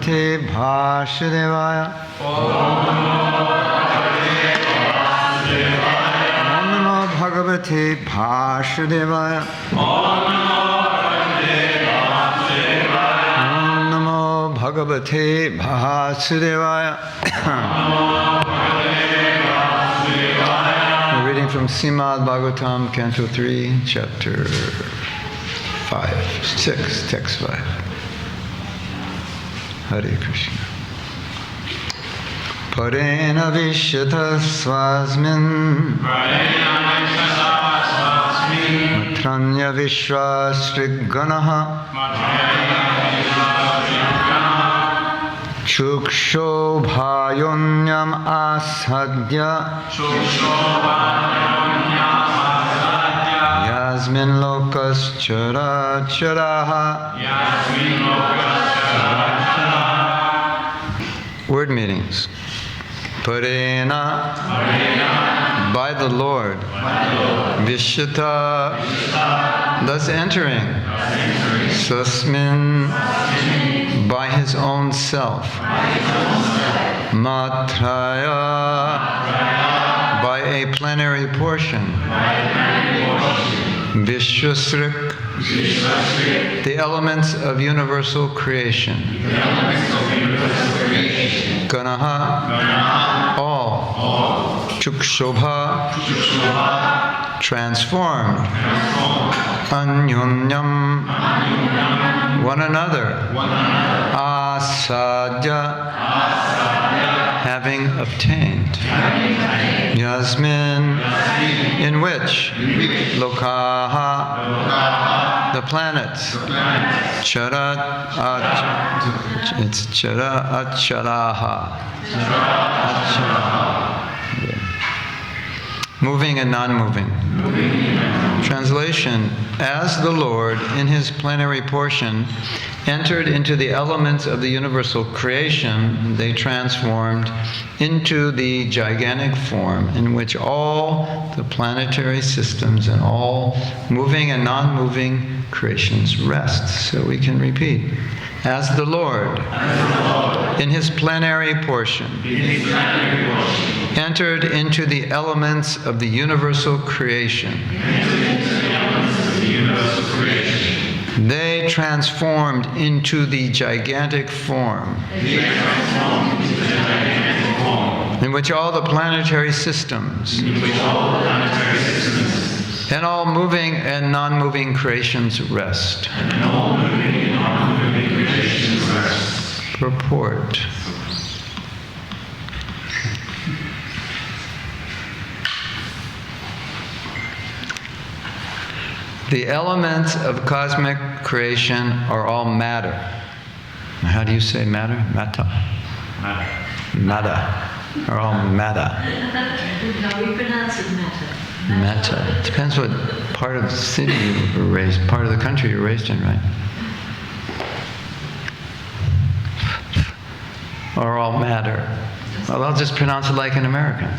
Bhagavate Vasudevaya. Om Namo Bhagavate Vasudevaya. Om Namo Bhagavate Vasudevaya. We're reading from Srimad Bhagavatam, Canto 3, Chapter 6, Text 5. Hare Krishna. Parena Vishyata Swasmin Matranya Vishwasriganaha Chukshobhayonyam Asadya Yasmin Lokas Chara Charaha. Word meanings. Parena, by the Lord. Vishyata, thus entering. Swasmin, by his own self. Matraya, by a plenary portion. Vishwasrik, the elements of universal creation. Ganaha, all. Chukshobha, transformed. Anyunyam, one another. Asadya, having obtained. Yasmin, in which. Lokaha, the planets. Charat, it's chara acharaha. Moving and non-moving. Translation: as the Lord, in his plenary portion, entered into the elements of the universal creation, they transformed into the gigantic form in which all the planetary systems and all moving and non-moving creations rest. So we can repeat. As the Lord, in his plenary portion, entered into the elements of the universal creation, they transformed into the gigantic form in which all the planetary systems and all moving and non-moving creations rest. Purport. The elements of cosmic creation are all matter. How do you say matter? Matter. Matter. Are all matter. No, we pronounce it matter. Matter. It depends what part of the city you were raised, part of the country you're raised in, right? Are all matter. Well, I'll just pronounce it like an American.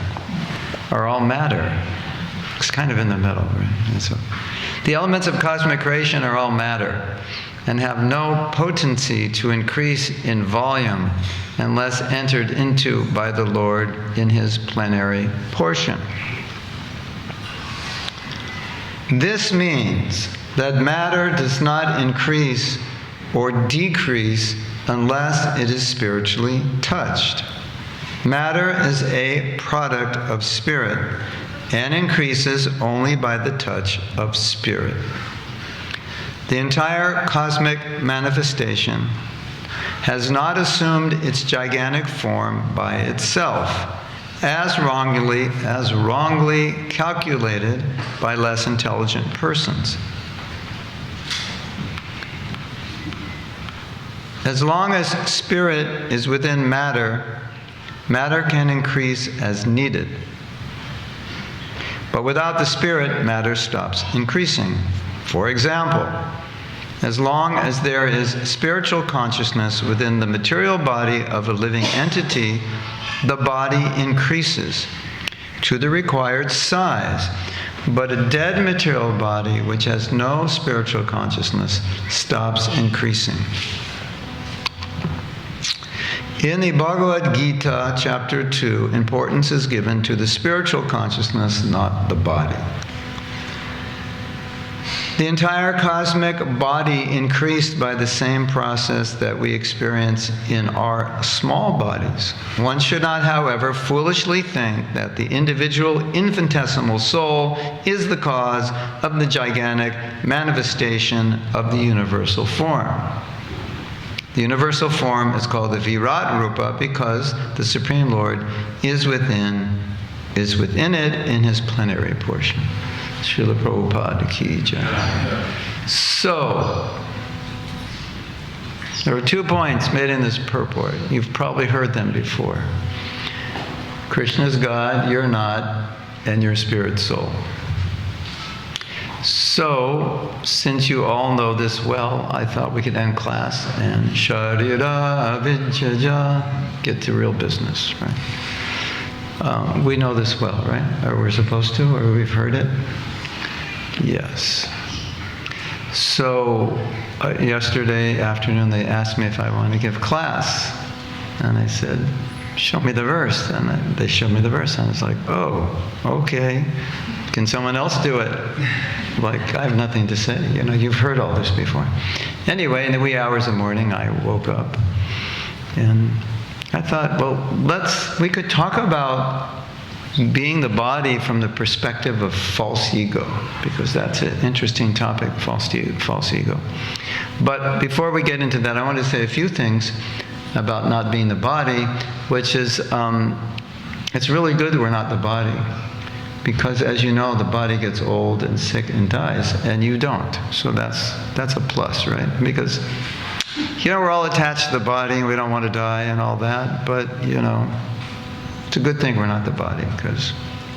Are all matter. It's kind of in the middle, right? And so, the elements of cosmic creation are all matter and have no potency to increase in volume unless entered into by the Lord in his plenary portion. This means that matter does not increase or decrease unless it is spiritually touched. Matter is a product of spirit and increases only by the touch of spirit. The entire cosmic manifestation has not assumed its gigantic form by itself, as wrongly calculated by less intelligent persons. As long as spirit is within matter, matter can increase as needed. But without the spirit, matter stops increasing. For example, as long as there is spiritual consciousness within the material body of a living entity, the body increases to the required size. But a dead material body, which has no spiritual consciousness, stops increasing. In the Bhagavad Gita, chapter 2, importance is given to the spiritual consciousness, not the body. The entire cosmic body increased by the same process that we experience in our small bodies. One should not, however, foolishly think that the individual infinitesimal soul is the cause of the gigantic manifestation of the universal form. The universal form is called the Virat Rupa because the Supreme Lord is within it in his plenary portion. Srila Prabhupada ki jai. So, there are 2 points made in this purport. You've probably heard them before. Krishna is God, you're not, and you're spirit soul. So, since you all know this well, I thought we could end class and Sharira Avijaja, get to real business, right? We know this well, right? Or we're supposed to, or we've heard it? Yes. So, yesterday afternoon they asked me if I wanted to give class. And I said, show me the verse. And they showed me the verse. And I was like, oh, okay. Can someone else do it? Like, I have nothing to say. You know, you've heard all this before. Anyway, in the wee hours of the morning, I woke up. And I thought, well, we could talk about being the body from the perspective of false ego, because that's an interesting topic, false ego. But before we get into that, I want to say a few things about not being the body, which is, it's really good that we're not the body. Because as you know, the body gets old and sick and dies, and you don't. So that's a plus, right? Because, you know, we're all attached to the body and we don't want to die and all that, but, you know, it's a good thing we're not the body, because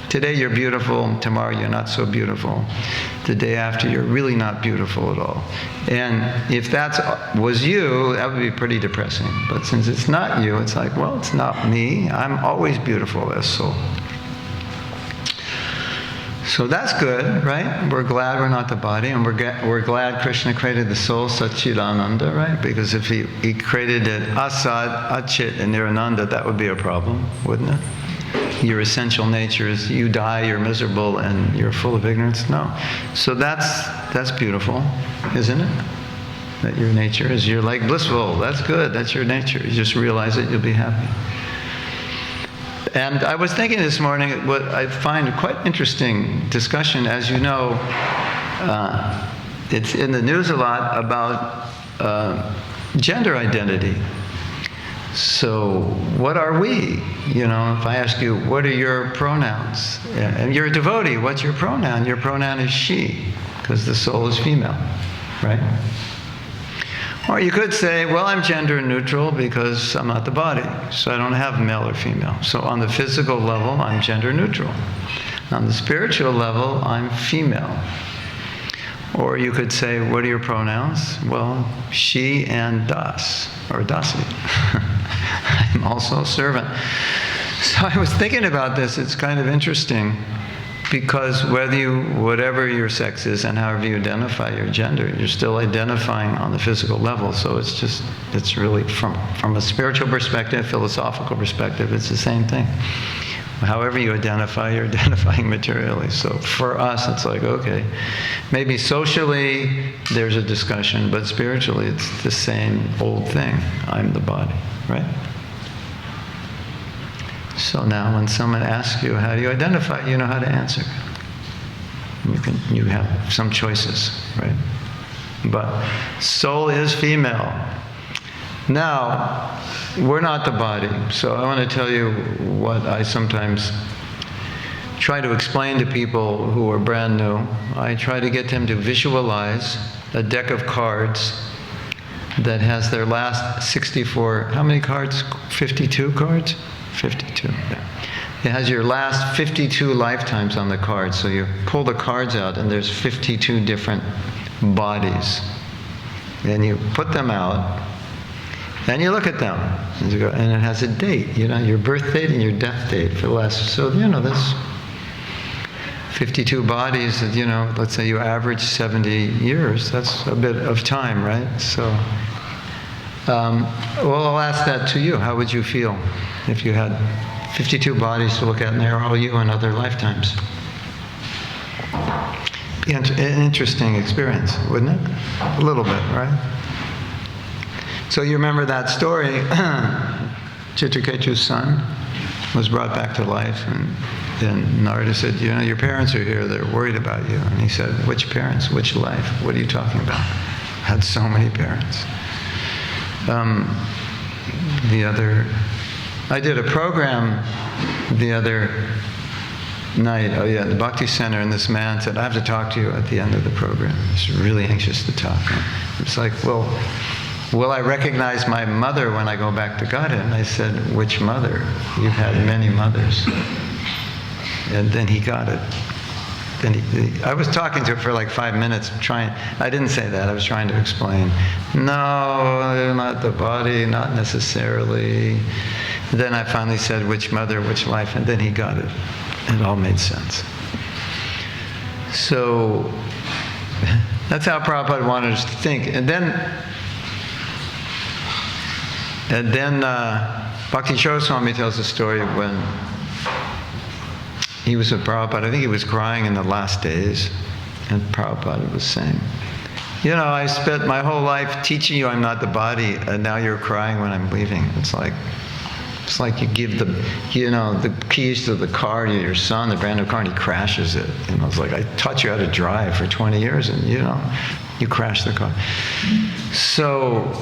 today you're beautiful, tomorrow you're not so beautiful, the day after you're really not beautiful at all. And if that was you, that would be pretty depressing. But since it's not you, it's like, well, it's not me. I'm always beautiful as soul. So that's good, right? We're glad we're not the body, and we're glad Krishna created the soul, Satchidananda, right? Because if he created it Asad, Achit, and Nirananda, that would be a problem, wouldn't it? Your essential nature is you die, you're miserable, and you're full of ignorance. No. So that's beautiful, isn't it? That your nature is, you're like blissful. That's good. That's your nature. You just realize it, you'll be happy. And I was thinking this morning, what I find quite interesting discussion, as you know, it's in the news a lot about gender identity. So what are we? You know, if I ask you, what are your pronouns? And you're a devotee, what's your pronoun? Your pronoun is she, because the soul is female, right? Or you could say, well, I'm gender neutral because I'm not the body, so I don't have male or female. So on the physical level, I'm gender neutral. On the spiritual level, I'm female. Or you could say, what are your pronouns? Well, she and das, or dasi. I'm also a servant. So I was thinking about this. It's kind of interesting. Because whatever your sex is and however you identify your gender, you're still identifying on the physical level. So it's really from a spiritual perspective, philosophical perspective, it's the same thing. However you identify, you're identifying materially. So for us, it's like, okay, maybe socially there's a discussion, but spiritually it's the same old thing. I'm the body, right? So now when someone asks you, how do you identify? You know how to answer. You have some choices, right? But soul is female. Now, we're not the body. So I want to tell you what I sometimes try to explain to people who are brand new. I try to get them to visualize a deck of cards that has their last 64, how many cards? 52 cards? 52, yeah. It has your last 52 lifetimes on the card. So you pull the cards out and there's 52 different bodies. And you put them out and you look at them. And it has a date, you know, your birth date and your death date for the last, so, you know, there's 52 bodies, you know, let's say you average 70 years. That's a bit of time, right? So Well, I'll ask that to you. How would you feel if you had 52 bodies to look at and they're all you in other lifetimes? Be an interesting experience, wouldn't it? A little bit, right? So you remember that story, Chitraketu's son was brought back to life, and then Narada said, your parents are here, they're worried about you. And he said, which parents? Which life? What are you talking about? I had so many parents. I did a program the other night, the Bhakti Center, and this man said, I have to talk to you at the end of the program. He's really anxious to talk. It's like, well, will I recognize my mother when I go back to Godhead? And I said, which mother? You've had many mothers. And then he got it. I was talking to him for like 5 minutes, I didn't say that, I was trying to explain. No, not the body, not necessarily. Then I finally said, which mother, which life, and then he got it. It all made sense. So, that's how Prabhupada wanted us to think. And then Bhakti Swami tells a story when he was with Prabhupada. I think he was crying in the last days, and Prabhupada was saying, I spent my whole life teaching you I'm not the body, and now you're crying when I'm leaving. It's like you give the keys to the car to your son, the brand new car, and he crashes it. It's like, I taught you how to drive for 20 years, and you crash the car. So,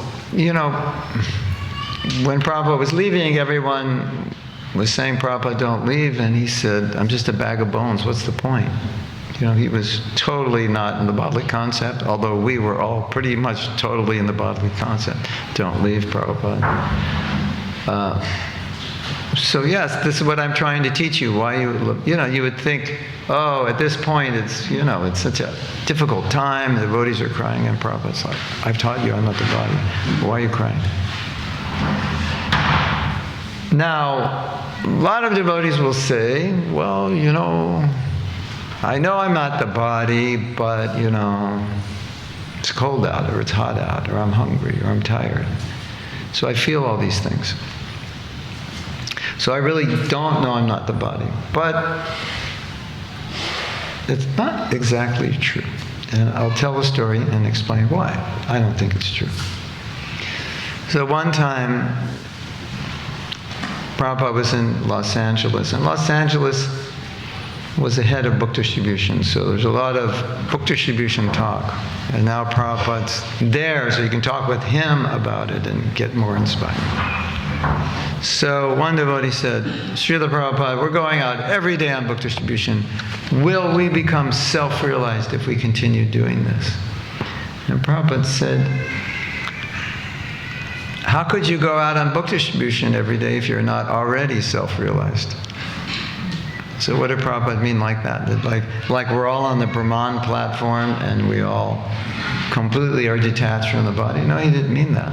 when Prabhupada was leaving, everyone was saying, Prabhupada, don't leave. And he said, I'm just a bag of bones. What's the point? He was totally not in the bodily concept, although we were all pretty much totally in the bodily concept. Don't leave, Prabhupada. So yes, this is what I'm trying to teach you. Why you would think, at this point it's such a difficult time. The devotees are crying, and Prabhupada's like, I've taught you I'm not the body. Why are you crying? Now, a lot of devotees will say, well, I know I'm not the body, but, it's cold out, or it's hot out, or I'm hungry, or I'm tired. So I feel all these things. So I really don't know I'm not the body. But it's not exactly true. And I'll tell the story and explain why I don't think it's true. So one time, Prabhupada was in Los Angeles, and Los Angeles was the head of book distribution, so there's a lot of book distribution talk. And now Prabhupada's there, so you can talk with him about it and get more inspired. So one devotee said, Srila Prabhupada, we're going out every day on book distribution. Will we become self-realized if we continue doing this? And Prabhupada said, how could you go out on book distribution every day if you're not already self-realized? So what did Prabhupada mean like that? That like we're all on the Brahman platform and we all completely are detached from the body? No, he didn't mean that.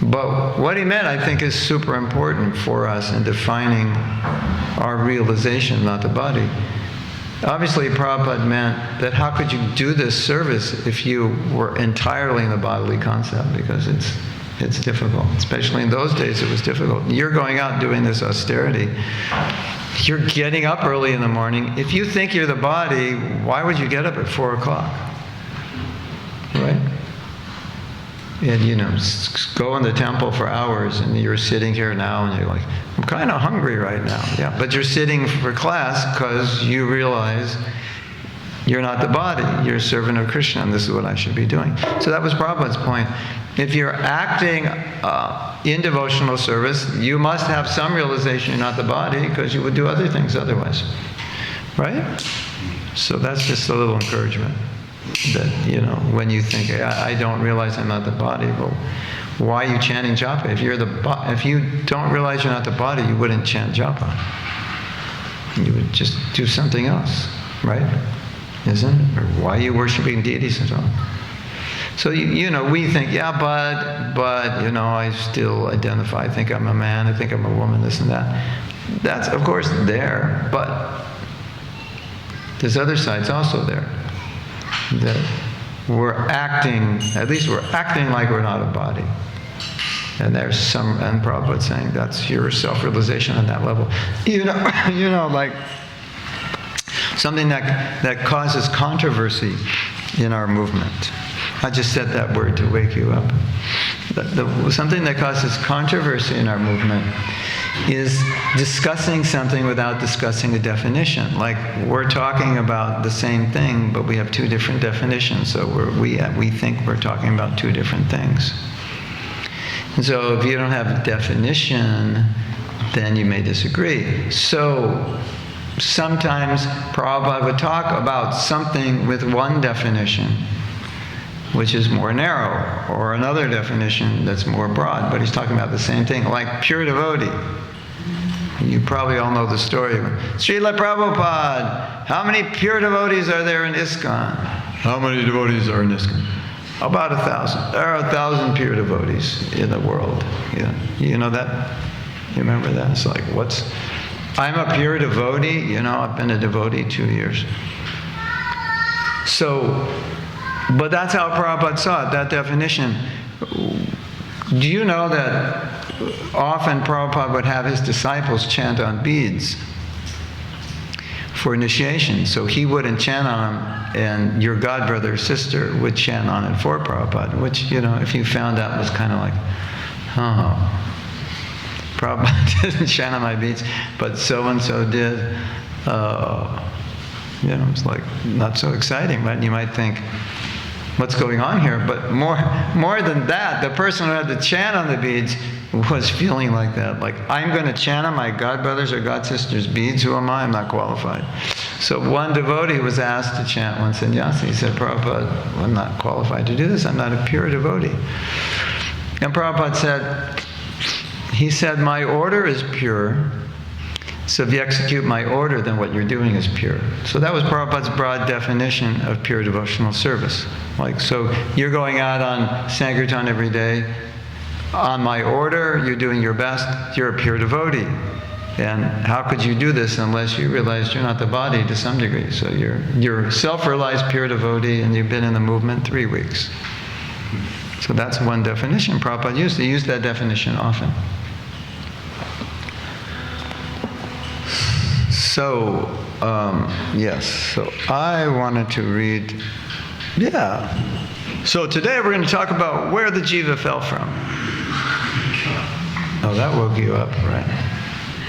But what he meant, I think, is super important for us in defining our realization, not the body. Obviously, Prabhupada meant that how could you do this service if you were entirely in the bodily concept? Because it's difficult. Especially in those days, it was difficult. You're going out doing this austerity. You're getting up early in the morning. If you think you're the body, why would you get up at 4 o'clock? Right? And, go in the temple for hours, and you're sitting here now, and you're like, I'm kind of hungry right now. Yeah, but you're sitting for class because you realize you're not the body. You're a servant of Krishna, and this is what I should be doing. So that was Prabhupada's point. If you're acting in devotional service, you must have some realization you're not the body, because you would do other things otherwise. Right? So that's just a little encouragement. That, when you think, I don't realize I'm not the body, well, why are you chanting japa? If you don't realize you're not the body, you wouldn't chant japa. You would just do something else, right? Isn't it? Or why are you worshiping deities and so on? So, we think, but, I still identify, I think I'm a man, I think I'm a woman, this and that. That's, of course, there, but there's other sides also there. That we're acting like we're not a body. And there's some, and Prabhupada saying that's your self-realization on that level. Like something that causes controversy in our movement. I just said that word to wake you up. Something that causes controversy in our movement is discussing something without discussing a definition. Like we're talking about the same thing, but we have two different definitions. So we think we're talking about two different things. And so if you don't have a definition, then you may disagree. So sometimes Prabhupada would talk about something with one definition, which is more narrow, or another definition that's more broad, but he's talking about the same thing, like pure devotee. You probably all know the story. Srila Prabhupada, how many pure devotees are there in ISKCON? How many devotees are in ISKCON? About 1,000. There are 1,000 pure devotees in the world. You know that? You remember that? It's like, I'm a pure devotee. I've been a devotee 2 years. So, but that's how Prabhupada saw it, that definition. Do you know that often Prabhupada would have his disciples chant on beads for initiation? So he wouldn't chant on them, and your godbrother or sister would chant on it for Prabhupada, which, if you found out was kind of like, Prabhupada didn't chant on my beads, but so-and-so did. It's like not so exciting, right? You might think, what's going on here? But more than that, the person who had to chant on the beads was feeling like that. Like, I'm going to chant on my godbrothers or godsisters' beads. Who am I? I'm not qualified. So one devotee was asked to chant one sannyasi. He said, Prabhupada, I'm not qualified to do this. I'm not a pure devotee. And Prabhupada said, my order is pure. So if you execute my order, then what you're doing is pure. So that was Prabhupada's broad definition of pure devotional service. Like, so you're going out on Sankirtan every day. On my order, you're doing your best. You're a pure devotee. And how could you do this unless you realize you're not the body to some degree? So you're self-realized pure devotee, and you've been in the movement 3 weeks. So that's one definition Prabhupada used. He used that definition often. So, yes, so I wanted to read, So today we're going to talk about where the jiva fell from. Oh, that woke you up, right?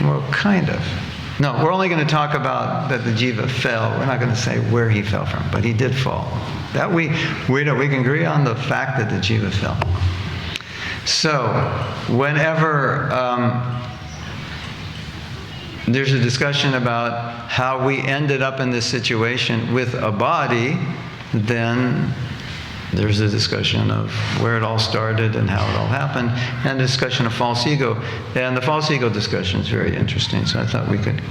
Well, kind of. No, we're only going to talk about that the jiva fell. We're not going to say where he fell from, but he did fall. That we can agree on the fact that the jiva fell. So, whenever there's a discussion about how we ended up in this situation with a body, then there's a discussion of where it all started and how it all happened, and a discussion of false ego. And the false ego discussion is very interesting, so I thought we could,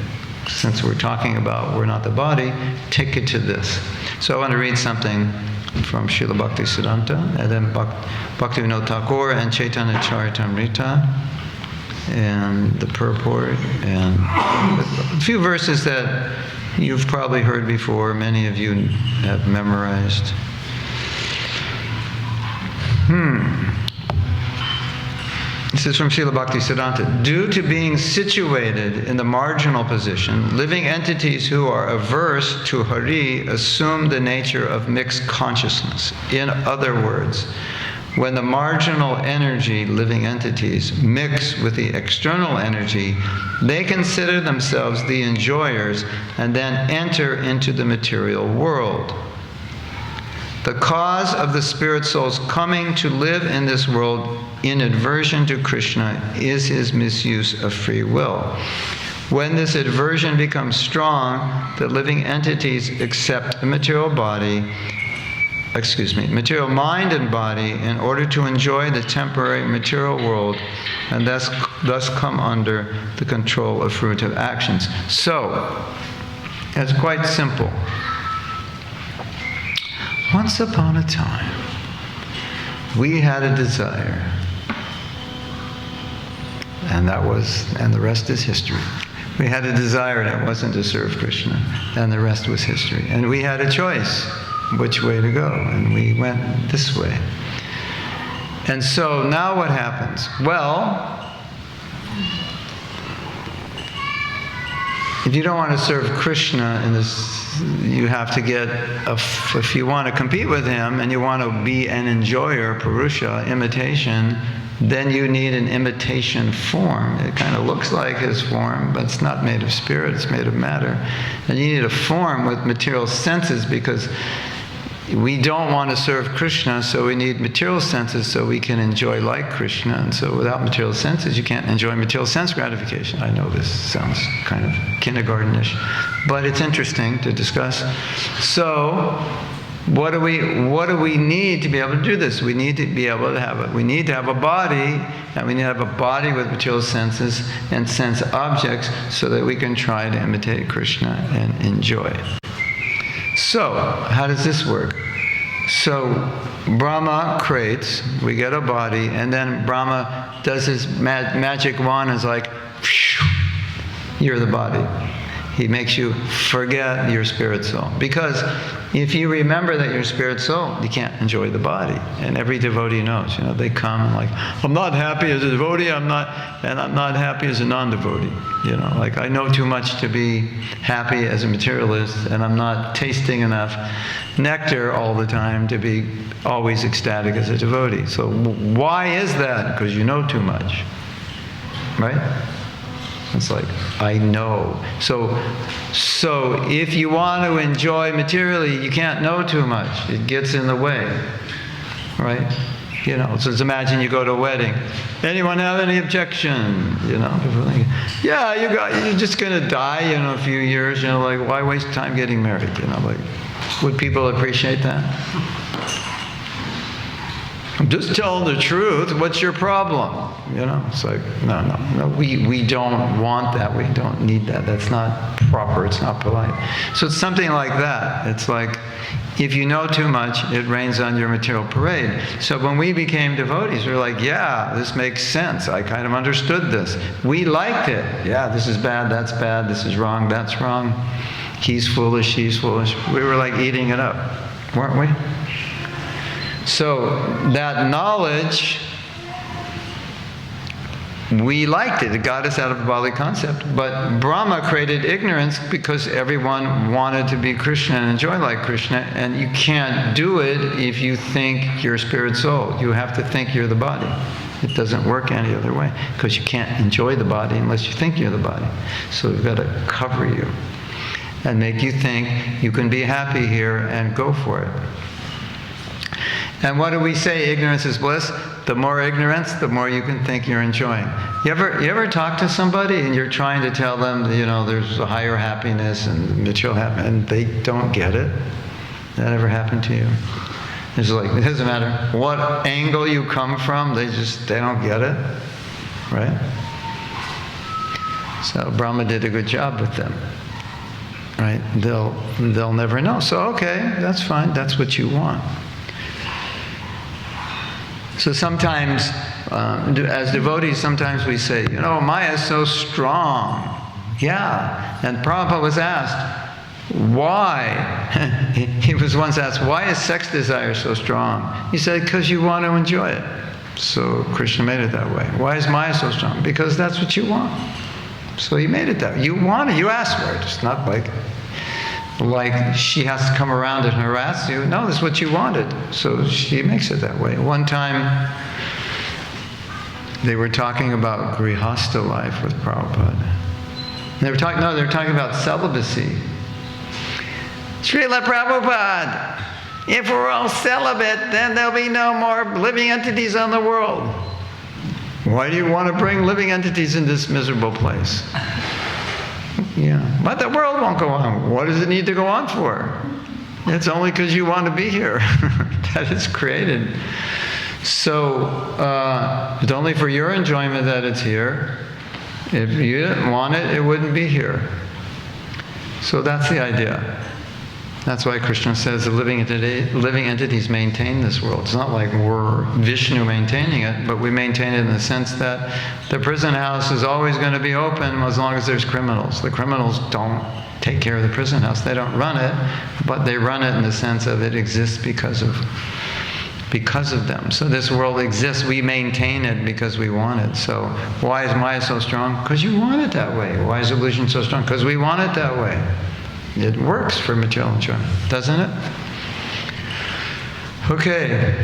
since we're talking about we're not the body, take it to this. So I want to read something from Srila Bhaktisiddhanta, and then Bhaktivinoda Thakur and Chaitanya Charitamrita, and the purport, and a few verses that you've probably heard before, many of you have memorized. This is from Srila Bhaktisiddhanta. Due to being situated in the marginal position, living entities who are averse to Hari assume the nature of mixed consciousness. In other words, when the marginal energy living entities mix with the external energy, they consider themselves the enjoyers and then enter into the material world. The cause of the spirit soul's coming to live in this world in aversion to Krishna is his misuse of free will. When this aversion becomes strong, the living entities accept a material mind and body in order to enjoy the temporary material world, and thus come under the control of fruitive actions. So, it's quite simple. Once upon a time, we had a desire, and the rest is history. We had a desire, and it wasn't to serve Krishna, and the rest was history. And we had a choice which way to go, and we went this way. And so now what happens? Well, if you don't want to serve Krishna in this, you have to get, if you want to compete with him and you want to be an enjoyer, Purusha, imitation, then you need an imitation form. It kind of looks like his form, but it's not made of spirit, it's made of matter. And you need a form with material senses, because we don't want to serve Krishna, so we need material senses so we can enjoy like Krishna. And so without material senses, you can't enjoy material sense gratification. I know this sounds kind of kindergartenish, but it's interesting to discuss. So what do we need to be able to do this? We need to be able to have it. We need to have a body, and we need to have a body with material senses and sense objects so that we can try to imitate Krishna and enjoy it. So, how does this work? So, Brahma creates, we get a body, and then Brahma does his magic wand, and is like, phew, you're the body. He makes you forget your spirit soul. Because if you remember that you're spirit soul, you can't enjoy the body. And every devotee knows, they come and like, I'm not happy as a devotee, I'm not happy as a non-devotee. Like I know too much to be happy as a materialist, and I'm not tasting enough nectar all the time to be always ecstatic as a devotee. So why is that? Because you know too much, right? It's like, I know. So if you want to enjoy materially, you can't know too much. It gets in the way, right? So just imagine you go to a wedding. Anyone have any objection? People think, yeah, you're just going to die, in a few years. Like, why waste time getting married? Like, would people appreciate that? I'm just telling the truth. What's your problem? It's like, no. We don't want that. We don't need that. That's not proper. It's not polite. So it's something like that. It's like, if you know too much, it rains on your material parade. So when we became devotees, we were like, yeah, this makes sense. I kind of understood this. We liked it. Yeah, this is bad, that's bad, this is wrong, that's wrong. He's foolish, she's foolish. We were like eating it up, weren't we? So that knowledge, we liked it. It got us out of the bodily concept. But Brahma created ignorance because everyone wanted to be Krishna and enjoy like Krishna. And you can't do it if you think you're spirit soul. You have to think you're the body. It doesn't work any other way, because you can't enjoy the body unless you think you're the body. So we've got to cover you and make you think you can be happy here and go for it. And what do we say? Ignorance is bliss. The more ignorance, the more you can think you're enjoying. You ever talk to somebody and you're trying to tell them, there's a higher happiness and material happiness, and they don't get it? That ever happened to you? It's like, it doesn't matter what angle you come from, they don't get it, right? So Brahma did a good job with them, right? They'll never know. So okay, that's fine. That's what you want. So sometimes, as devotees, sometimes we say, Maya is so strong. Yeah. And Prabhupada was asked, why? He was once asked, why is sex desire so strong? He said, because you want to enjoy it. So Krishna made it that way. Why is Maya so strong? Because that's what you want. So he made it that way. You want it. You ask for it. It's not like she has to come around and harass you. No, this is what you wanted. So she makes it that way. One time, they were talking about grihastha life with Prabhupada. They were talking about celibacy. Srila Prabhupada, if we're all celibate, then there'll be no more living entities on the world. Why do you want to bring living entities in this miserable place? Yeah, but the world won't go on. What does it need to go on for? It's only because you want to be here that it's created. So it's only for your enjoyment that it's here. If you didn't want it, it wouldn't be here. So that's the idea. That's why Krishna says the living entities maintain this world. It's not like we're Vishnu maintaining it, but we maintain it in the sense that the prison house is always going to be open as long as there's criminals. The criminals don't take care of the prison house. They don't run it, but they run it in the sense of it exists because of because of them. So this world exists. We maintain it because we want it. So why is Maya so strong? Because you want it that way. Why is illusion so strong? Because we want it that way. It works for material enjoyment, doesn't it? Okay.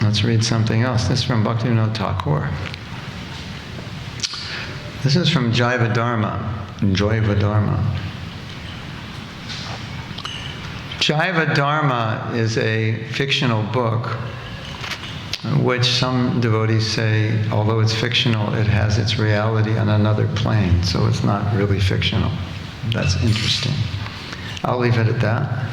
Let's read something else. This is from Bhaktivinoda Thakur. This is from Jaiva Dharma. Jaiva Dharma. Jaiva Dharma is a fictional book, which some devotees say, although it's fictional, it has its reality on another plane, so it's not really fictional. That's interesting. I'll leave it at that.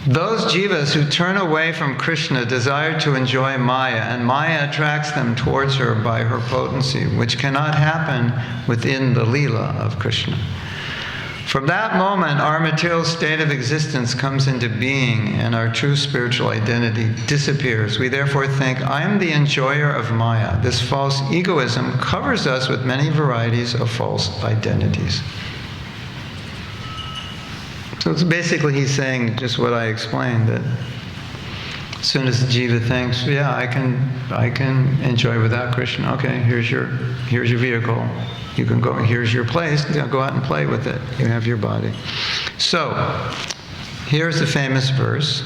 Those jivas who turn away from Krishna desire to enjoy Maya, and Maya attracts them towards her by her potency, which cannot happen within the Leela of Krishna. From that moment, our material state of existence comes into being, and our true spiritual identity disappears. We therefore think, I am the enjoyer of Maya. This false egoism covers us with many varieties of false identities. So it's basically he's saying just what I explained, that as soon as the jiva thinks, yeah, I can enjoy without Krishna. Okay, here's your vehicle. You can go, here's your place, go out and play with it. You have your body. So, here's the famous verse.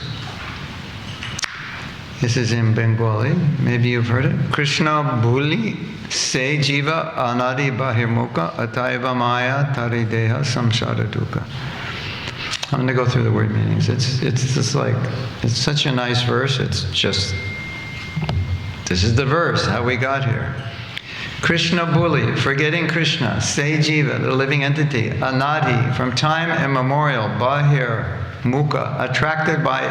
This is in Bengali. Maybe you've heard it. Krishna bhuli se jiva anadi bahirmukha ataiva maya tarideha samsara dukkha. I'm going to go through the word meanings. It's just like, it's such a nice verse. It's just, this is the verse, how we got here. Krishna Bhuli, forgetting Krishna, Se Jiva, the living entity, Anadi, from time immemorial, Bahir, Mukha, attracted by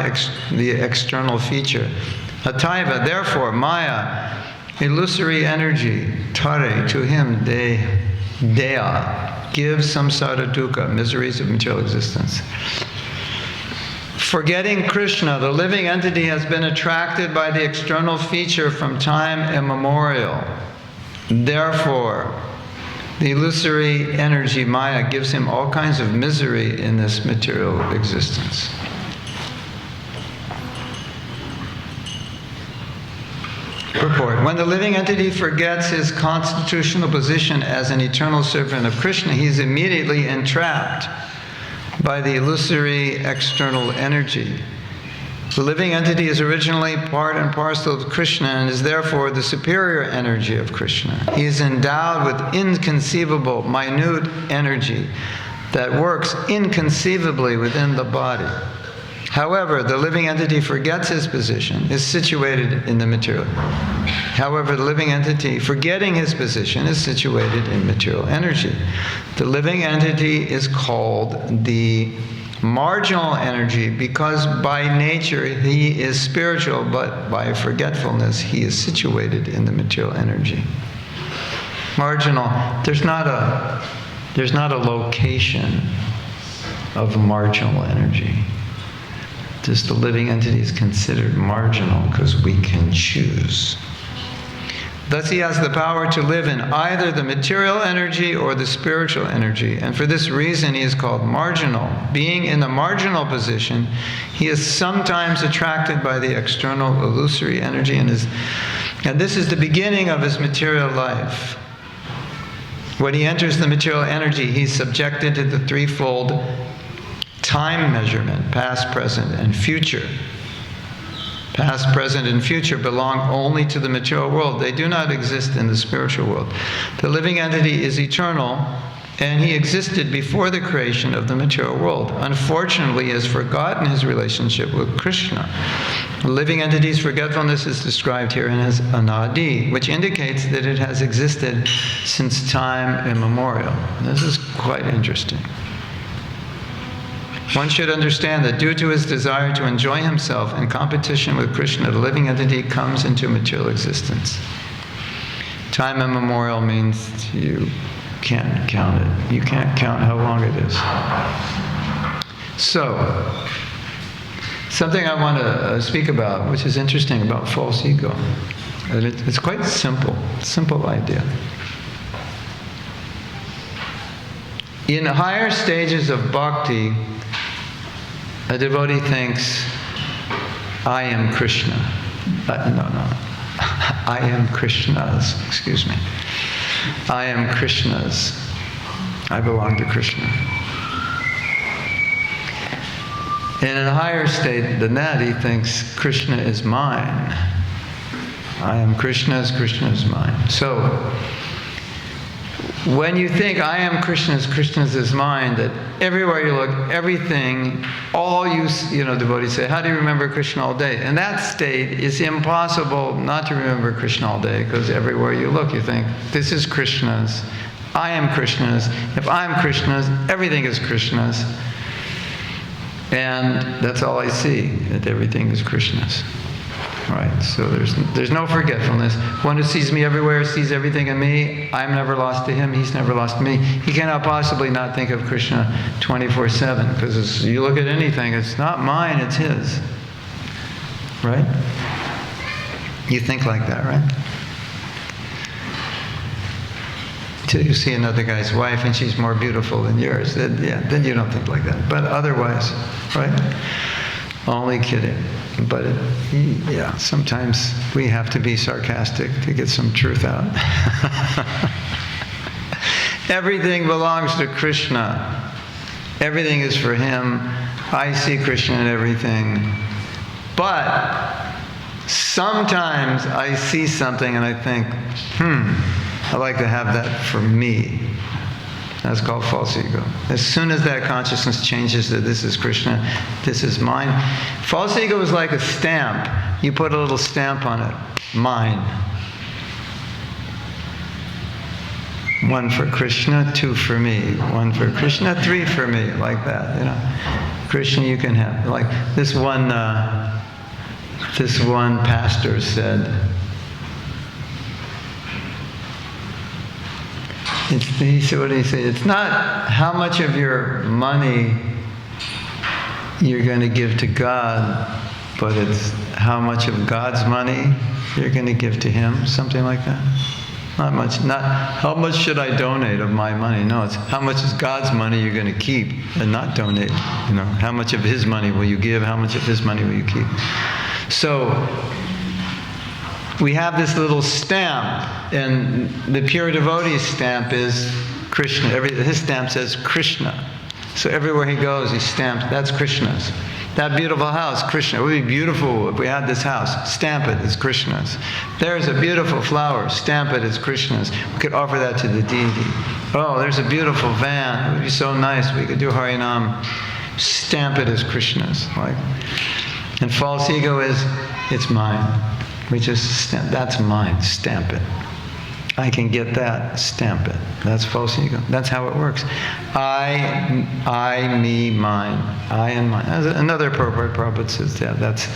the external feature. Ataiva, therefore, Maya, illusory energy, Tare, to him, Dea, gives samsara dukkha, miseries of material existence. Forgetting Krishna, the living entity has been attracted by the external feature from time immemorial. Therefore, the illusory energy, Maya, gives him all kinds of misery in this material existence. Purport. When the living entity forgets his constitutional position as an eternal servant of Krishna, he is immediately entrapped by the illusory external energy. The living entity is originally part and parcel of Krishna and is therefore the superior energy of Krishna. He is endowed with inconceivable, minute energy that works inconceivably within the body. However, the living entity forgets his position, is situated in the material. However, the living entity, forgetting his position, is situated in material energy. The living entity is called the marginal energy because by nature he is spiritual, but by forgetfulness he is situated in the material energy. Marginal, there's not a location of marginal energy. Just the living entity is considered marginal because we can choose. Thus he has the power to live in either the material energy or the spiritual energy, and for this reason he is called marginal. Being in the marginal position, he is sometimes attracted by the external illusory energy, and this is the beginning of his material life. When he enters the material energy, he's subjected to the threefold time measurement, past, present, and future. Past, present, and future belong only to the material world. They do not exist in the spiritual world. The living entity is eternal, and he existed before the creation of the material world. Unfortunately, he has forgotten his relationship with Krishna. The living entity's forgetfulness is described herein as anadi, which indicates that it has existed since time immemorial. This is quite interesting. One should understand that due to his desire to enjoy himself in competition with Krishna, the living entity comes into material existence. Time immemorial means you can't count it. You can't count how long it is. So, something I want to speak about, which is interesting about false ego. It's quite simple idea. In higher stages of bhakti, a devotee thinks, I am Krishna. No. I am Krishna's. Excuse me. I am Krishna's. I belong to Krishna. And in a higher state than that, he thinks Krishna is mine. I am Krishna's, Krishna is mine. So, when you think I am Krishna's, Krishna's is mine, that everywhere you look, everything, all you devotees say, how do you remember Krishna all day? In that state, it's impossible not to remember Krishna all day, because everywhere you look, you think, this is Krishna's, I am Krishna's. If I'm Krishna's, everything is Krishna's. And that's all I see, that everything is Krishna's. Right? So there's no forgetfulness. One who sees me everywhere sees everything in me. I'm never lost to him. He's never lost to me. He cannot possibly not think of Krishna 24/7, because you look at anything, it's not mine, it's his. Right? You think like that, right? Until you see another guy's wife and she's more beautiful than yours, then you don't think like that. But otherwise, right? Only kidding. But sometimes we have to be sarcastic to get some truth out. Everything belongs to Krishna. Everything is for him. I see Krishna in everything. But sometimes I see something and I think, I'd like to have that for me. That's called false ego. As soon as that consciousness changes that this is Krishna, this is mine. False ego is like a stamp. You put a little stamp on it. Mine. 1 for Krishna, 2 for me. 1 for Krishna, 3 for me. Like that, Krishna you can have. Like this one pastor said, he said, what did he say? It's not how much of your money you're going to give to God, but it's how much of God's money you're going to give to him, something like that. Not much. Not how much should I donate of my money. No, it's how much is God's money you're going to keep and not donate. How much of his money will you give? How much of his money will you keep? So we have this little stamp, and the pure devotee's stamp is Krishna. His stamp says Krishna. So everywhere he goes, he stamps, that's Krishna's. That beautiful house, Krishna. It would be beautiful if we had this house. Stamp it, it's Krishna's. There's a beautiful flower. Stamp it, it's Krishna's. We could offer that to the deity. Oh, there's a beautiful van. It would be so nice. We could do Harinam. Stamp it as Krishna's. And false ego is, it's mine. We just stamp, that's mine, stamp it. I can get that, stamp it. That's false ego. That's how it works. I, me, mine. I and mine. Another Prabhupada says that's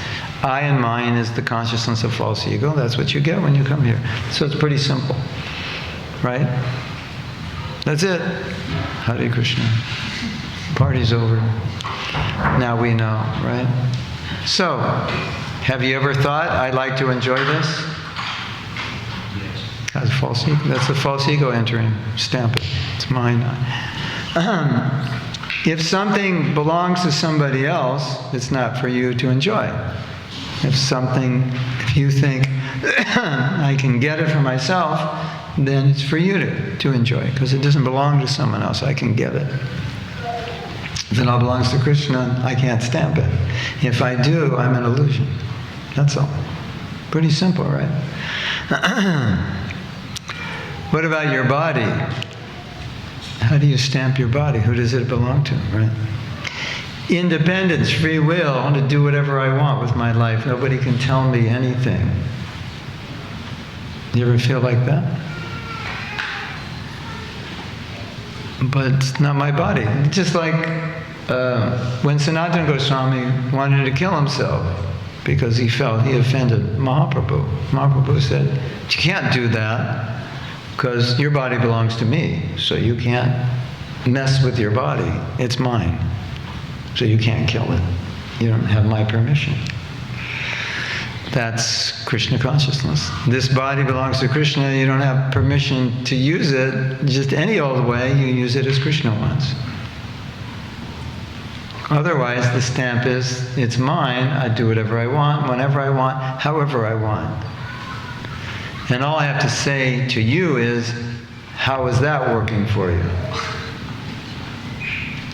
I and mine is the consciousness of false ego. That's what you get when you come here. So it's pretty simple. Right? That's it. Hare Krishna. Party's over. Now we know, right? So, have you ever thought, I'd like to enjoy this? That's false ego. That's the false ego entering. Stamp it. It's mine. If something belongs to somebody else, it's not for you to enjoy. If you think, I can get it for myself, then it's for you to enjoy, because it doesn't belong to someone else. I can get it. If it all belongs to Krishna, I can't stamp it. If I do, I'm an illusion. That's all. Pretty simple, right? What about your body? How do you stamp your body? Who does it belong to, right? Independence, free will. I want to do whatever I want with my life. Nobody can tell me anything. You ever feel like that? But it's not my body. Just like when Sanatana Goswami wanted to kill himself because he felt he offended Mahaprabhu. Mahaprabhu said, you can't do that because your body belongs to me, so you can't mess with your body. It's mine, so you can't kill it. You don't have my permission. That's Krishna consciousness. This body belongs to Krishna. You don't have permission to use it just any old way. You use it as Krishna wants. Otherwise, the stamp is, it's mine, I do whatever I want, whenever I want, however I want. And all I have to say to you is, how is that working for you?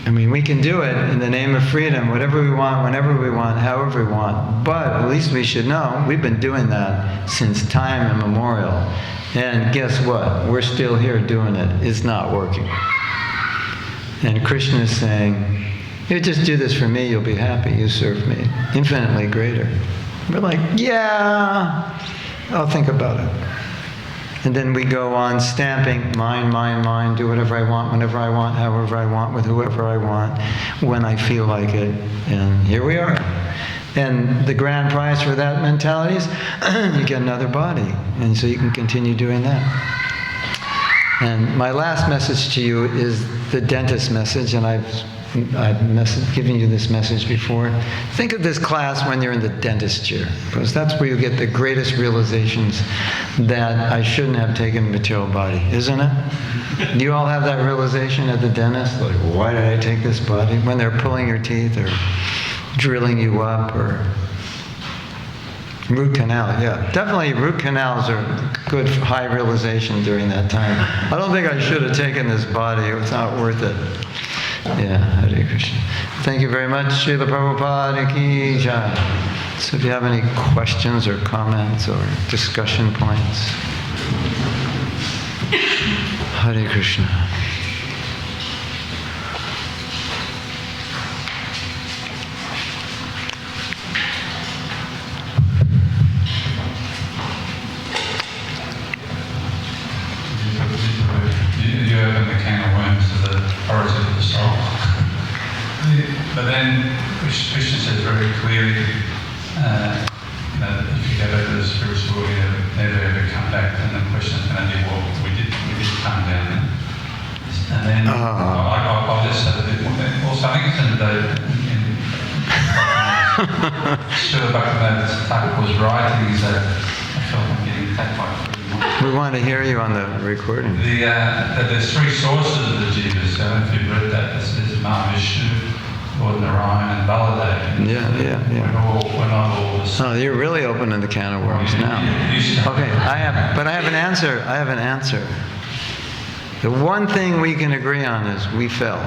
I mean, we can do it in the name of freedom, whatever we want, whenever we want, however we want. But at least we should know we've been doing that since time immemorial. And guess what? We're still here doing it. It's not working. And Krishna is saying, you just do this for me, you'll be happy, you serve me. Infinitely greater. We're like, yeah, I'll think about it. And then we go on stamping, mine, mine, mine, do whatever I want, whenever I want, however I want, with whoever I want, when I feel like it. And here we are. And the grand prize for that mentality is you get another body. And so you can continue doing that. And my last message to you is the dentist message, and I've given you this message before. Think of this class when you're in the dentist chair, because that's where you get the greatest realizations that I shouldn't have taken a material body, isn't it? Do you all have that realization at the dentist? Like, why did I take this body? When they're pulling your teeth or drilling you up, or root canal, yeah. Definitely root canals are good high realization during that time. I don't think I should have taken this body. It was not worth it. Yeah, Hare Krishna. Thank you very much, Srila Prabhupada Ki Jai. So if you have any questions or comments or discussion points. Hare Krishna. You open the can of worms to the origin of the soul. But then Krishna says very clearly that if you go back to the spiritual world, you never ever come back. And the question is going to be, well, we did come down there. And then I'll just say that also I think it's in the Srila Bhagavatam Thakur was writing is that I felt I'm getting attacked by pretty much. We want to hear you on the recording. There's three sources of the jivas. So if you've read that, there's Mahavishnu, Lord Narayan, and Baladev. Yeah. We're not all the same. Oh, you're really opening the can of worms now. Okay, I have an answer. The one thing we can agree on is we fell.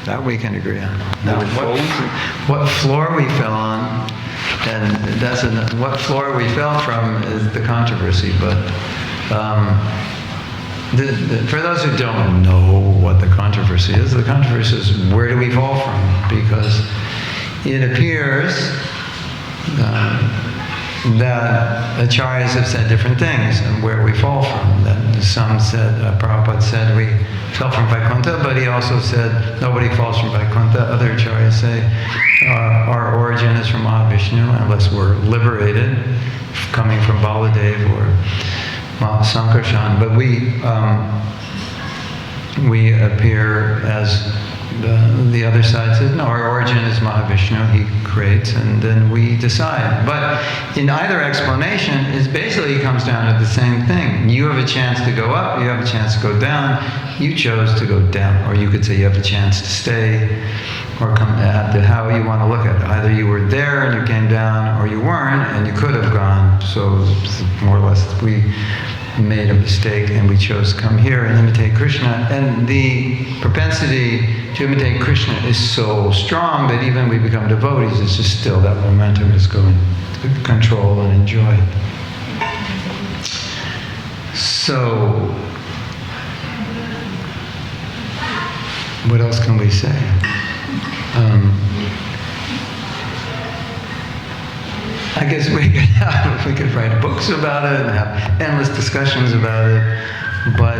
That we can agree on. Now, what floor we fell on, and what floor we fell from is the controversy. But for those who don't know what the controversy is is where do we fall from? Because it appears that acharyas have said different things and where we fall from. That some said, Prabhupada said we fell from Vaikuntha, but he also said nobody falls from Vaikuntha. Other acharyas say our origin is from Mahavishnu unless we're liberated, coming from Baladev or Sankarshan. But we appear as the other side says, no, our origin is Mahavishnu, he creates, and then we decide. But in either explanation, it basically comes down to the same thing. You have a chance to go up, you have a chance to go down, you chose to go down. Or you could say you have a chance to stay, or come to how you want to look at it. Either you were there and you came down, or you weren't and you could have gone. So more or less we made a mistake and we chose to come here and imitate Krishna. And the propensity to imitate Krishna is so strong that even we become devotees, it's just still that momentum is going to control and enjoy. So, what else can we say? I guess we could write books about it and have endless discussions about it. But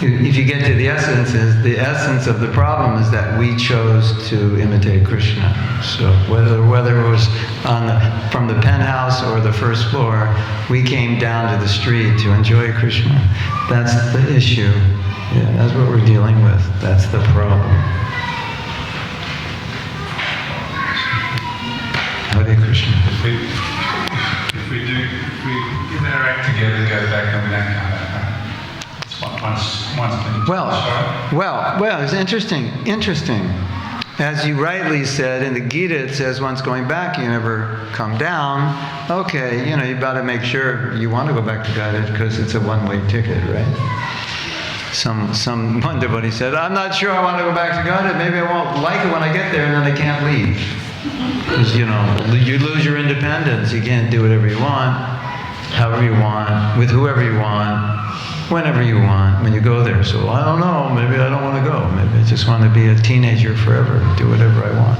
if you get to the essence of the problem is that we chose to imitate Krishna. So whether it was from the penthouse or the first floor, we came down to the street to enjoy Krishna. That's the issue. Yeah, that's what we're dealing with. That's the problem. Hare Krishna. If we get our act together, go back and we don't come back. It's once been Well, it's interesting. as you rightly said, in the Gita it says once going back, you never come down. Okay, you've got to make sure you want to go back to Godhead because it's a one-way ticket, right? One devotee said, I'm not sure I want to go back to Godhead. Maybe I won't like it when I get there, and then I can't leave. Because, you lose your independence. You can't do whatever you want, however you want, with whoever you want, whenever you want, when you go there. So I don't know, maybe I don't want to go. Maybe I just want to be a teenager forever, do whatever I want,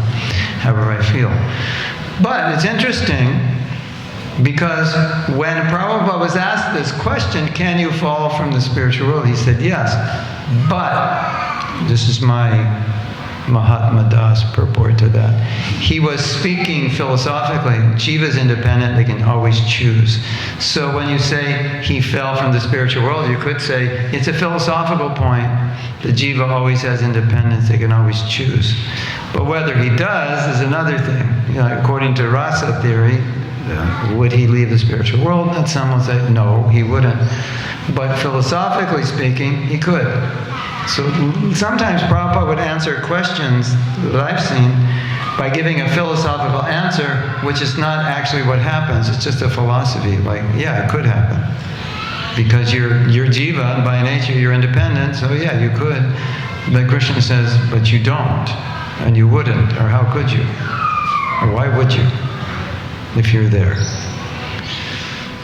however I feel. But it's interesting, because when Prabhupada was asked this question, can you fall from the spiritual world? He said, yes. But, this is my Mahatma Das purport to that. He was speaking philosophically. Jiva's independent, they can always choose. So when you say he fell from the spiritual world, you could say it's a philosophical point. The Jiva always has independence, they can always choose. But whether he does is another thing. According to rasa theory, would he leave the spiritual world? And some will say, no, he wouldn't. But philosophically speaking, he could. So sometimes Prabhupada would answer questions that I've seen by giving a philosophical answer, which is not actually what happens. It's just a philosophy. Like, yeah, it could happen. Because you're jiva, and by nature you're independent, so yeah, you could. But Krishna says, but you don't, and you wouldn't, or how could you? Or why would you, if you're there?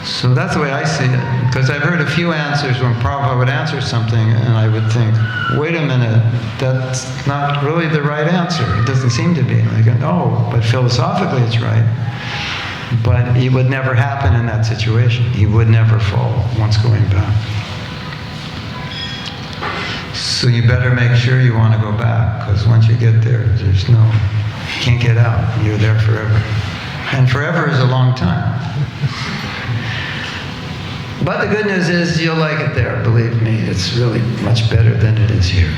So that's the way I see it. Because I've heard a few answers when Prabhupada would answer something, and I would think, wait a minute, that's not really the right answer. It doesn't seem to be. And I go, no, but philosophically it's right. But it would never happen in that situation. He would never fall once going back. So you better make sure you want to go back, because once you get there, you can't get out. You're there forever. And forever is a long time. But the good news is you'll like it there. Believe me, it's really much better than it is here.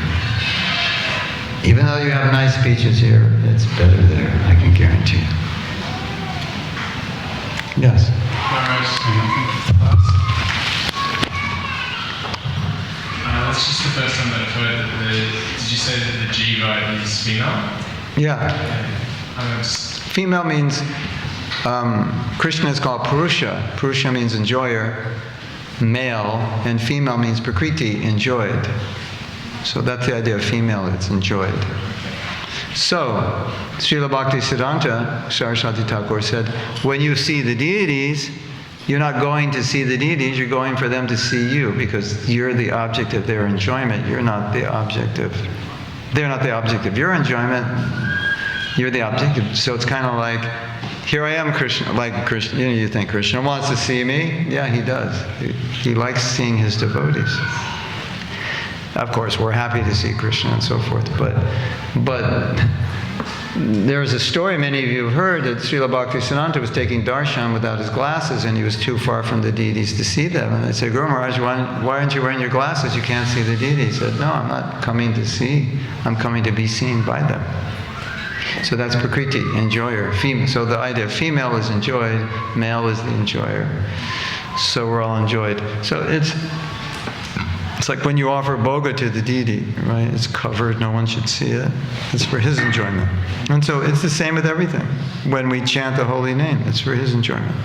Even though you have nice beaches here, it's better there, I can guarantee you. Yes? That's just the first time that I've heard that did you say that the jiva is female? Yeah. Female means, Krishna is called Purusha. Purusha means enjoyer, male, and female means prakriti, enjoyed. So that's the idea of female, it's enjoyed. So, Srila Bhaktisiddhanta Saraswati Thakur said, when you see the deities, you're not going to see the deities, you're going for them to see you, because you're the object of their enjoyment. You're not the object of, they're not the object of your enjoyment, you're the object. So it's kind of like, here I am, Krishna, like Krishna, you think Krishna wants to see me? Yeah, he does. He likes seeing his devotees. Of course, we're happy to see Krishna and so forth, but there's a story many of you have heard that Srila Bhaktisiddhanta was taking darshan without his glasses, and he was too far from the deities to see them. And they said, Guru Maharaj, why aren't you wearing your glasses? You can't see the deities. He said, no, I'm not coming to see. I'm coming to be seen by them. So that's prakriti, enjoyer. Female. So the idea of female is enjoyed, male is the enjoyer. So we're all enjoyed. So it's like when you offer bhoga to the deity, right? It's covered, no one should see it. It's for his enjoyment. And so it's the same with everything. When we chant the holy name, it's for his enjoyment.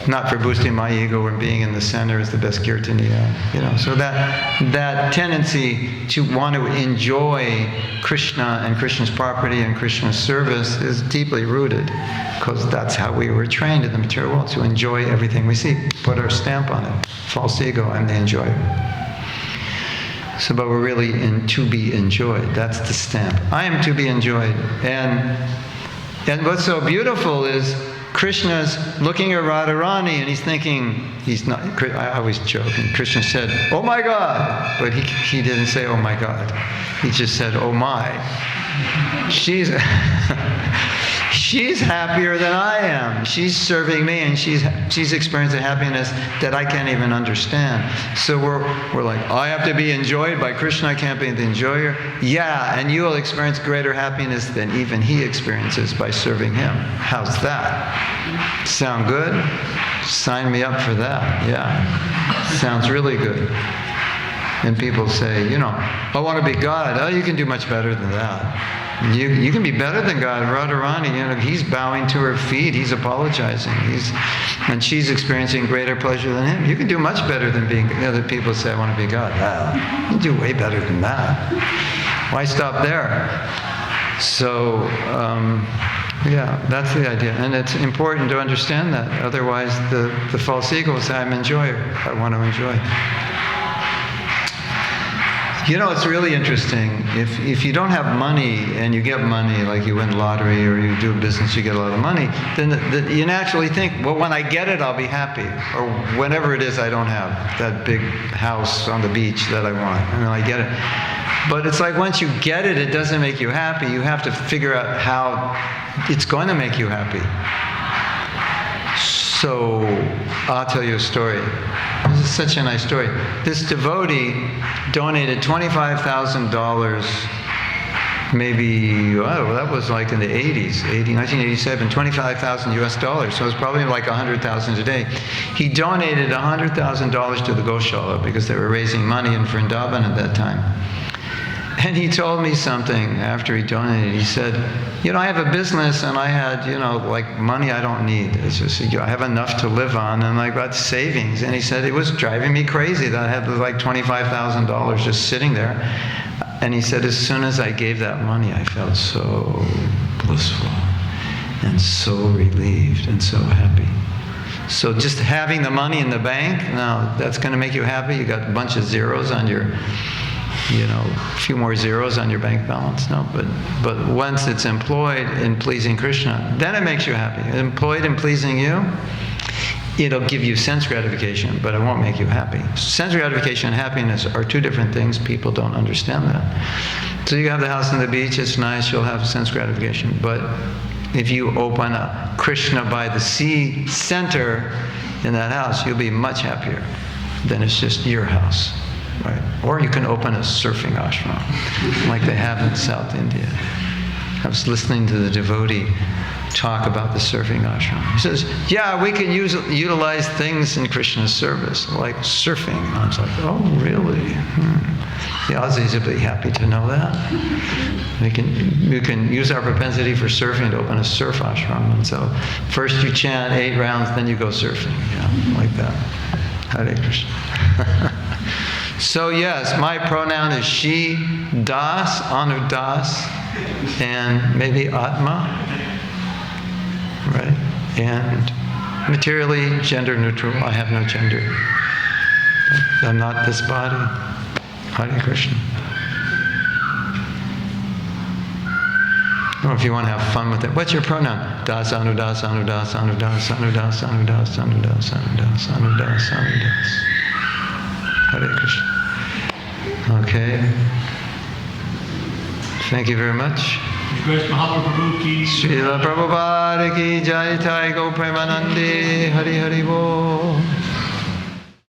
Not for boosting my ego or being in the center is the best kirtaniya. So that tendency to want to enjoy Krishna and Krishna's property and Krishna's service is deeply rooted, because that's how we were trained in the material world, to enjoy everything we see, put our stamp on it. False ego, I'm the enjoyer. So, but we're really to be enjoyed. That's the stamp. I am to be enjoyed. And what's so beautiful is Krishna's looking at Radharani and he's thinking, I always joke, and Krishna said, oh my God. But he didn't say, oh my God. He just said, oh my. She's happier than I am. She's serving me, and she's experiencing happiness that I can't even understand. So we're like, I have to be enjoyed by Krishna, I can't be the enjoyer. Yeah, and you will experience greater happiness than even he experiences by serving him. How's that? Sound good? Sign me up for that. Yeah. Sounds really good. And people say, I want to be God. Oh, you can do much better than that. You can be better than God. Radharani, he's bowing to her feet. He's apologizing. And she's experiencing greater pleasure than him. You can do much better than being. Other people say, I want to be God. Wow, you do way better than that. Why stop there? So, yeah, that's the idea. And it's important to understand that. Otherwise, the false ego will say, I'm an enjoyer. I want to enjoy. It's really interesting. If you don't have money and you get money, like you win the lottery or you do a business, you get a lot of money, then you naturally think, well, when I get it, I'll be happy. Or whenever it is I don't have, that big house on the beach that I want, and then I get it. But it's like once you get it, it doesn't make you happy. You have to figure out how it's going to make you happy. So I'll tell you a story. This is such a nice story. This devotee donated $25,000, maybe, that was like in the 80s, 1987, $25,000 US dollars. So it was probably like $100,000 today. He donated $100,000 to the Goshala because they were raising money in Vrindavan at that time. And he told me something after he donated. He said, I have a business and I had, like money I don't need. It's just, I have enough to live on and I got savings. And he said, it was driving me crazy that I had like $25,000 just sitting there. And he said, as soon as I gave that money, I felt so blissful and so relieved and so happy. So just having the money in the bank, now that's going to make you happy. You got a bunch of zeros on your a few more zeros on your bank balance. No, but once it's employed in pleasing Krishna, then it makes you happy. Employed in pleasing you, it'll give you sense gratification, but it won't make you happy. Sense gratification and happiness are two different things. People don't understand that. So you have the house on the beach, it's nice, you'll have sense gratification. But if you open a Krishna by the sea center in that house, you'll be much happier than it's just your house. Right. Or you can open a surfing ashram, like they have in South India. I was listening to the devotee talk about the surfing ashram. He says, yeah, we can utilize things in Krishna's service, like surfing. And I was like, oh, really? The Aussies would be happy to know that. We can use our propensity for surfing to open a surf ashram. And so first you chant 8 rounds, then you go surfing. Like that. Hare Krishna. So yes, my pronoun is she, das, anudas, and maybe atma, right? And materially gender neutral. I have no gender. I'm not this body. Hare Krishna. Or if you want to have fun with it, what's your pronoun? Das, anudas, anudas, anudas, anudas, anudas, anudas, anudas, anudas, anudas. Hare Krishna. Okay. Thank you very much. Srila Prabhupada ki jai, Thai Go Premanande, Hari Hari Bo.